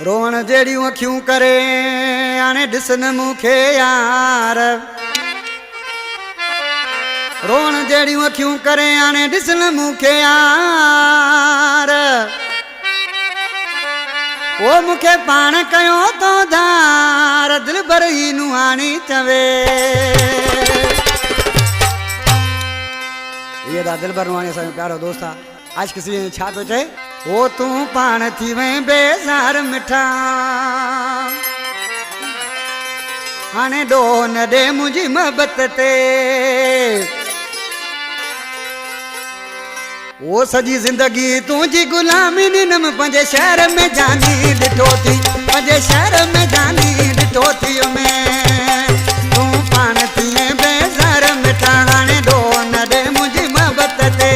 रोवण जहिड़ियूं अखियूं करे हाणे ॾिसन मूंखे यार रोवण जहिड़ियूं अखियूं करे हाणे ॾिसन मूंखे यार ओ मूंखे पाण कयो तो धार दिल भर ही नुहाणी चवे ये दा दिल भर नुहाणी असांजो प्यारो दोस्त आहे आज किसी ने छा पियो चए ओ तू पाण थी वई बेज़ार मिठा हाणे डो न दे मुंहिंजी मोहबत ते ओ सजी जिंदगी तुझी गुलामी ॾिनम पंहिंजे शहर में जानी ॾिठो थी पंहिंजे शहर में जानी ॾिठो थी में तू पाण थी बेज़ार मिठा हाणे डो न दे मुंहिंजी मोहबत ते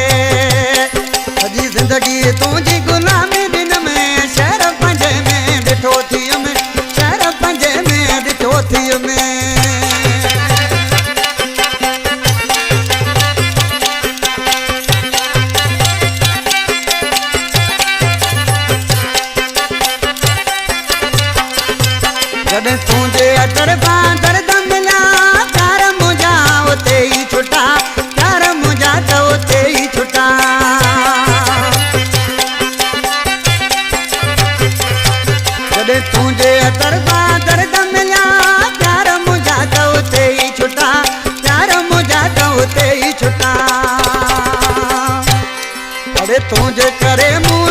सजी जिंदगी तुझी गुलामी ॾिनम शहर पंहिंजे में ॾिठो थी में शहर पंहिंजे में ॾिठो थी में जॾहिं तुंहिंजे तरफ़ां दर्द मिला प्यार मुंहिंजा उते ई छुटा प्यार मुंहिंजा त उते ई छुटा जॾहिं तुंहिंजे तरफ़ां दर्द मिला प्यार मुंहिंजा त उते ई छुटा प्यार मुंहिंजा त उते ई छुटा अरे तुंहिंजे करे मूं